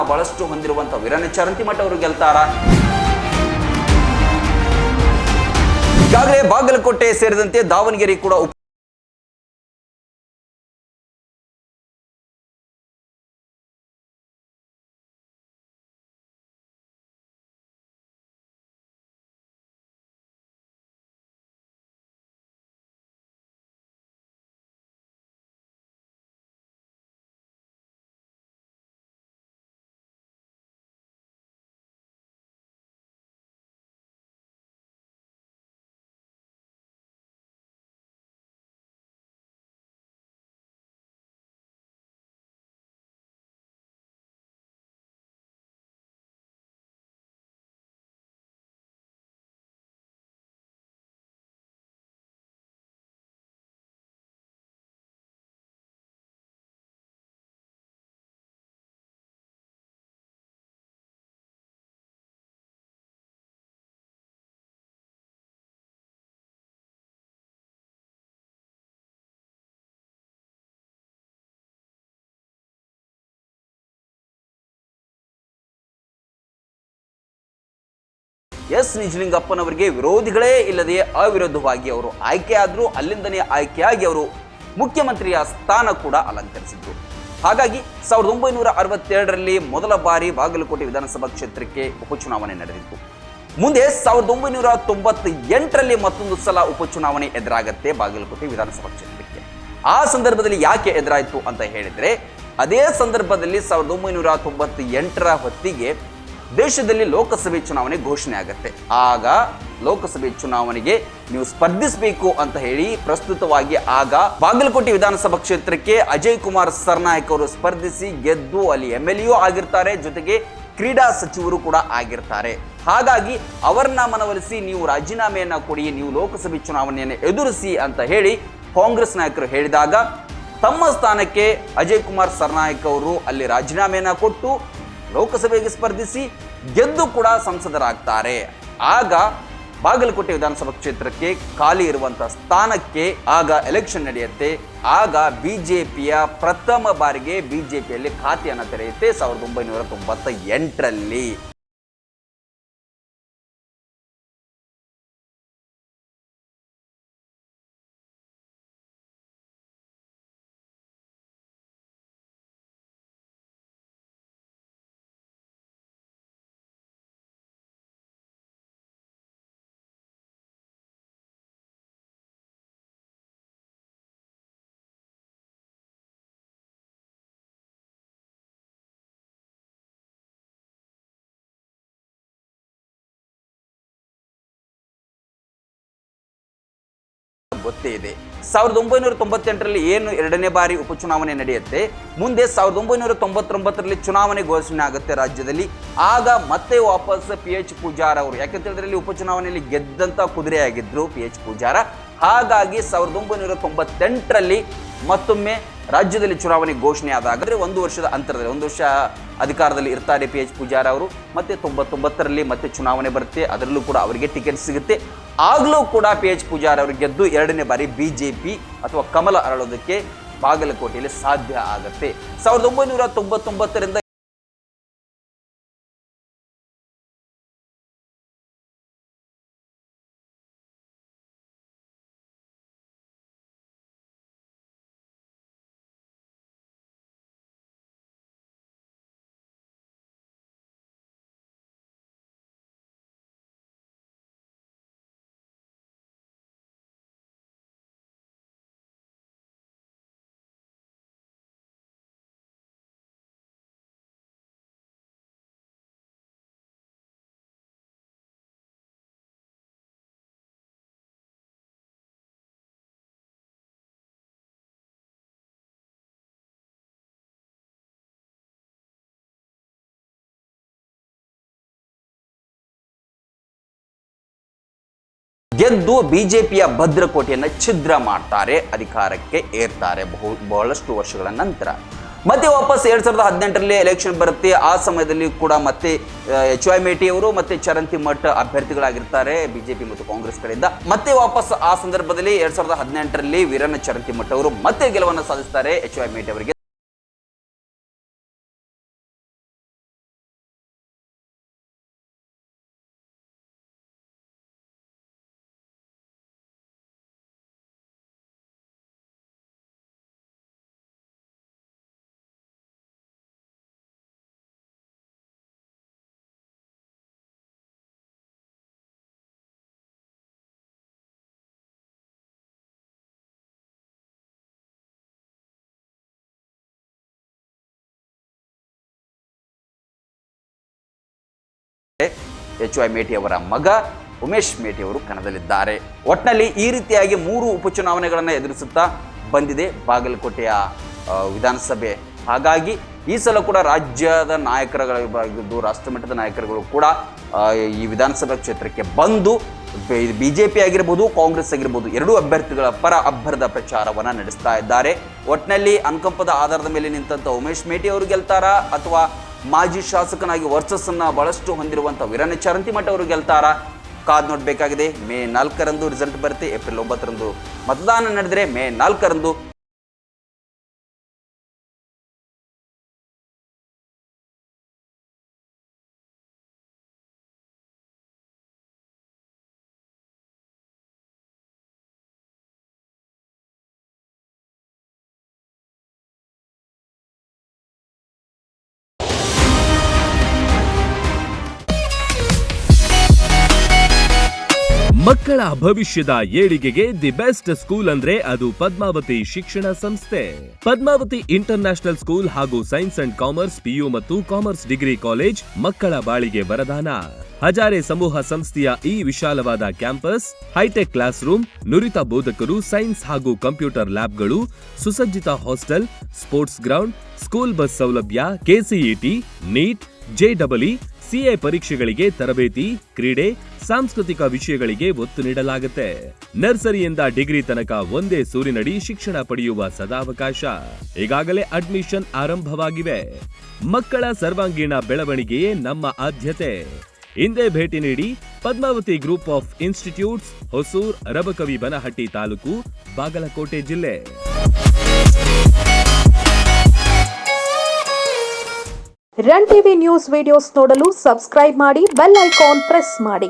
ಬಹಳಷ್ಟು ಹೊಂದಿರುವಂತಹ ವೀರಣ್ಣ ಚರಂತಿಮಠ ಅವರು ಗೆಲ್ತಾರ? ಈಗಾಗಲೇ ಬಾಗಲಕೋಟೆ ಸೇರಿದಂತೆ ದಾವಣಗೆರೆ ಕೂಡ ಎಸ್ ನಿಜಲಿಂಗಪ್ಪನವರಿಗೆ ವಿರೋಧಿಗಳೇ ಇಲ್ಲದೆ ಅವಿರೋಧವಾಗಿ ಅವರು ಆಯ್ಕೆಯಾದ್ರು. ಅಲ್ಲಿಂದನೇ ಆಯ್ಕೆಯಾಗಿ ಅವರು ಮುಖ್ಯಮಂತ್ರಿಯ ಸ್ಥಾನ ಕೂಡ ಅಲಂಕರಿಸಿದ್ರು. ಹಾಗಾಗಿ 1962ರಲ್ಲಿ ಮೊದಲ ಬಾರಿ ಬಾಗಲಕೋಟೆ ವಿಧಾನಸಭಾ ಕ್ಷೇತ್ರಕ್ಕೆ ಉಪಚುನಾವಣೆ ನಡೆದಿತ್ತು. ಮುಂದೆ 1998ರಲ್ಲಿ ಮತ್ತೊಂದು ಸಲ ಉಪಚುನಾವಣೆ ಎದುರಾಗತ್ತೆ ಬಾಗಲಕೋಟೆ ವಿಧಾನಸಭಾ ಕ್ಷೇತ್ರಕ್ಕೆ. ಆ ಸಂದರ್ಭದಲ್ಲಿ ಯಾಕೆ ಎದುರಾಯಿತು ಅಂತ ಹೇಳಿದ್ರೆ, ಅದೇ ಸಂದರ್ಭದಲ್ಲಿ 1998ರ ಹೊತ್ತಿಗೆ ದೇಶದಲ್ಲಿ ಲೋಕಸಭೆ ಚುನಾವಣೆ ಘೋಷಣೆ ಆಗುತ್ತೆ. ಆಗ ಲೋಕಸಭೆ ಚುನಾವಣೆಗೆ ನೀವು ಸ್ಪರ್ಧಿಸಬೇಕು ಅಂತ ಹೇಳಿ ಪ್ರಸ್ತುತವಾಗಿ ಆಗ ಬಾಗಲಕೋಟೆ ವಿಧಾನಸಭಾ ಕ್ಷೇತ್ರಕ್ಕೆ ಅಜಯ್ ಕುಮಾರ್ ಸರ್ನಾಯಕ್ ಅವರು ಸ್ಪರ್ಧಿಸಿ ಗೆದ್ದು ಅಲ್ಲಿ MLA ಆಗಿರ್ತಾರೆ, ಜೊತೆಗೆ ಕ್ರೀಡಾ ಸಚಿವರು ಕೂಡ ಆಗಿರ್ತಾರೆ. ಹಾಗಾಗಿ ಅವರನ್ನ ಮನವೊಲಿಸಿ ನೀವು ರಾಜೀನಾಮೆಯನ್ನ ಕೊಡಿ, ನೀವು ಲೋಕಸಭೆ ಚುನಾವಣೆಯನ್ನು ಎದುರಿಸಿ ಅಂತ ಹೇಳಿ ಕಾಂಗ್ರೆಸ್ ನಾಯಕರು ಹೇಳಿದಾಗ ತಮ್ಮ ಸ್ಥಾನಕ್ಕೆ ಅಜಯ್ ಕುಮಾರ್ ಸರ್ನಾಯಕ್ ಅವರು ಅಲ್ಲಿ ರಾಜೀನಾಮೆಯನ್ನ ಕೊಟ್ಟು ಲೋಕಸಭೆಗೆ ಸ್ಪರ್ಧಿಸಿ ಗೆದ್ದು ಕೂಡ ಸಂಸದರಾಗ್ತಾರೆ. ಆಗ ಬಾಗಲಕೋಟೆ ವಿಧಾನಸಭಾ ಕ್ಷೇತ್ರಕ್ಕೆ ಖಾಲಿ ಇರುವಂತಹ ಸ್ಥಾನಕ್ಕೆ ಆಗ ಎಲೆಕ್ಷನ್ ನಡೆಯುತ್ತೆ. ಆಗ ಬಿಜೆಪಿಯ ಪ್ರಥಮ ಬಾರಿಗೆ ಬಿಜೆಪಿಯಲ್ಲಿ ಖಾತೆಯನ್ನು ತೆರೆಯುತ್ತೆ 1998ರಲ್ಲಿ. ಗೊತ್ತೇ ಇದೆ. 1998ರಲ್ಲಿ ಏನು ಎರಡನೇ ಬಾರಿ ಉಪಚುನಾವಣೆ ನಡೆಯುತ್ತೆ. ಮುಂದೆ 1999ರಲ್ಲಿ ಚುನಾವಣೆ ಘೋಷಣೆ ಆಗುತ್ತೆ ರಾಜ್ಯದಲ್ಲಿ. ಆಗ ಮತ್ತೆ ವಾಪಸ್ PH ಪೂಜಾರ ಅವರು, ಯಾಕಂತ ಹೇಳಿದ್ರೆ ಉಪಚುನಾವಣೆಯಲ್ಲಿ ಗೆದ್ದಂತ ಕುದುರೆಯಾಗಿದ್ರು PH ಪೂಜಾರ. ಹಾಗಾಗಿ 1998ರಲ್ಲಿ ಮತ್ತೊಮ್ಮೆ ರಾಜ್ಯದಲ್ಲಿ ಚುನಾವಣೆ ಘೋಷಣೆ ಆದಾಗ ಒಂದು ವರ್ಷದ ಅಂತರದಲ್ಲಿ, ಒಂದು ವರ್ಷ ಅಧಿಕಾರದಲ್ಲಿ ಇರ್ತಾರೆ PH ಪೂಜಾರ ಅವರು. ಮತ್ತೆ 99ರಲ್ಲಿ ಮತ್ತೆ ಚುನಾವಣೆ ಬರುತ್ತೆ, ಅದರಲ್ಲೂ ಕೂಡ ಅವರಿಗೆ ಟಿಕೆಟ್ ಸಿಗುತ್ತೆ. ಆಗಲೂ ಕೂಡ PH ಪೂಜಾರ ಅವರು ಗೆದ್ದು ಎರಡನೇ ಬಾರಿ ಬಿಜೆಪಿ ಅಥವಾ ಕಮಲ ಅರಳೋದಕ್ಕೆ ಬಾಗಲಕೋಟೆಯಲ್ಲಿ ಸಾಧ್ಯ ಆಗುತ್ತೆ. 1999ರಿಂದ ಗೆದ್ದು ಬಿಜೆಪಿಯ ಭದ್ರಕೋಟೆಯನ್ನು ಛಿದ್ರ ಮಾಡ್ತಾರೆ, ಅಧಿಕಾರಕ್ಕೆ ಏರ್ತಾರೆ ಬಹಳಷ್ಟು ವರ್ಷಗಳ ನಂತರ. ಮತ್ತೆ ವಾಪಸ್ 2018ರಲ್ಲಿ ಎಲೆಕ್ಷನ್ ಬರುತ್ತೆ. ಆ ಸಮಯದಲ್ಲಿ ಕೂಡ ಮತ್ತೆ HY ಮೇಟಿ ಅವರು ಮತ್ತೆ ಚರಂತಿಮಠ ಅಭ್ಯರ್ಥಿಗಳಾಗಿರ್ತಾರೆ ಬಿಜೆಪಿ ಮತ್ತು ಕಾಂಗ್ರೆಸ್ ಕಡೆಯಿಂದ. ಮತ್ತೆ ವಾಪಸ್ ಆ ಸಂದರ್ಭದಲ್ಲಿ 2018ರಲ್ಲಿ ವೀರಣ್ಣ ಚರಂತಿಮಠ ಅವರು ಮತ್ತೆ ಗೆಲುವನ್ನು ಸಾಧಿಸ್ತಾರೆ HY ಮೇಟಿ ಅವರಿಗೆ. HY ಮೇಟಿ ಅವರ ಮಗ ಉಮೇಶ್ ಮೇಟಿ ಅವರು ಕಣದಲ್ಲಿದ್ದಾರೆ. ಒಟ್ಟಿನಲ್ಲಿ ಈ ರೀತಿಯಾಗಿ 3 ಉಪಚುನಾವಣೆಗಳನ್ನು ಎದುರಿಸುತ್ತಾ ಬಂದಿದೆ ಬಾಗಲಕೋಟೆಯ ವಿಧಾನಸಭೆ. ಹಾಗಾಗಿ ಈ ಸಲ ಕೂಡ ರಾಜ್ಯದ ನಾಯಕರುಗಳಾಗಿದ್ದು ರಾಷ್ಟ್ರಮಟ್ಟದ ನಾಯಕರುಗಳು ಕೂಡ ಈ ವಿಧಾನಸಭಾ ಕ್ಷೇತ್ರಕ್ಕೆ ಬಂದು BJP ಆಗಿರ್ಬೋದು ಕಾಂಗ್ರೆಸ್ ಆಗಿರ್ಬೋದು ಎರಡೂ ಅಭ್ಯರ್ಥಿಗಳ ಪರ ಅಬ್ಬರದ ಪ್ರಚಾರವನ್ನು ನಡೆಸ್ತಾ ಇದ್ದಾರೆ. ಒಟ್ಟಿನಲ್ಲಿ ಅನುಕಂಪದ ಆಧಾರದ ಮೇಲೆ ನಿಂತ ಉಮೇಶ್ ಮೇಟಿ ಅವರು ಗೆಲ್ತಾರಾ ಅಥವಾ ಮಾಜಿ ಶಾಸಕನಾಗಿ ವರ್ಚಸ್ಸನ್ನು ಬಹಳಷ್ಟು ಹೊಂದಿರುವಂಥ ವೀರಣ್ಣ ಚರಂತಿಮಠ ಅವರು ಗೆಲ್ತಾರಾ? ಕಾದು ನೋಡಬೇಕಾಗಿದೆ. ಮೇ 4ರಂದು ರಿಸಲ್ಟ್ ಬರುತ್ತೆ. ಏಪ್ರಿಲ್ 9ರಂದು ಮತದಾನ ನಡೆದರೆ ಮೇ 4ರಂದು ಮಕ್ಕಳ ಭವಿಷ್ಯದ ಏಳಿಗೆಗೆ ದಿ ಬೆಸ್ಟ್ ಸ್ಕೂಲ್ ಅಂದ್ರೆ ಅದು ಪದ್ಮಾವತಿ ಶಿಕ್ಷಣ ಸಂಸ್ಥೆ. ಪದ್ಮಾವತಿ ಇಂಟರ್ ನ್ಯಾಷನಲ್ ಸ್ಕೂಲ್ ಹಾಗೂ ಸೈನ್ಸ್ ಅಂಡ್ ಕಾಮರ್ಸ್ PU ಮತ್ತು ಕಾಮರ್ಸ್ ಡಿಗ್ರಿ ಕಾಲೇಜ್ ಮಕ್ಕಳ ಬಾಳಿಗೆ ವರದಾನ. ಹಜಾರೆ ಸಮೂಹ ಸಂಸ್ಥೆಯ ಈ ವಿಶಾಲವಾದ ಕ್ಯಾಂಪಸ್, ಹೈಟೆಕ್ ಕ್ಲಾಸ್ ರೂಮ್, ನುರಿತ ಬೋಧಕರು, ಸೈನ್ಸ್ ಹಾಗೂ ಕಂಪ್ಯೂಟರ್ ಲ್ಯಾಬ್ಗಳು, ಸುಸಜ್ಜಿತ hostel, sports ground, school bus ಸೌಲಭ್ಯ, KCET, ನೀಟ್, JEE, CA ಪರೀಕ್ಷೆಗಳಿಗೆ ತರಬೇತಿ, ಕ್ರೀಡೆ, ಸಾಂಸ್ಕೃತಿಕ ವಿಷಯಗಳಿಗೆ ಒತ್ತು ನೀಡಲಾಗುತ್ತೆ. ನರ್ಸರಿಯಿಂದ ಡಿಗ್ರಿ ತನಕ ಒಂದೇ ಸೂರಿನಡಿ ಶಿಕ್ಷಣ ಪಡೆಯುವ ಸದಾವಕಾಶ. ಈಗಾಗಲೇ ಅಡ್ಮಿಷನ್ ಆರಂಭವಾಗಿವೆ. ಮಕ್ಕಳ ಸರ್ವಾಂಗೀಣ ಬೆಳವಣಿಗೆಯೇ ನಮ್ಮ ಆದ್ಯತೆ. ಹಿಂದೆ ಭೇಟಿ ನೀಡಿ Padmavati group of institutes, Hosur, Rabkavi Banahatti taluk, Bagalkot ಜಿಲ್ಲೆ. ರನ್ ಟಿವಿ ನ್ಯೂಸ್ ವಿಡಿಯೋಸ್ ನೋಡಲು ಸಬ್ಸ್ಕ್ರೈಬ್ ಮಾಡಿ, ಬೆಲ್ ಐಕಾನ್ ಪ್ರೆಸ್ ಮಾಡಿ.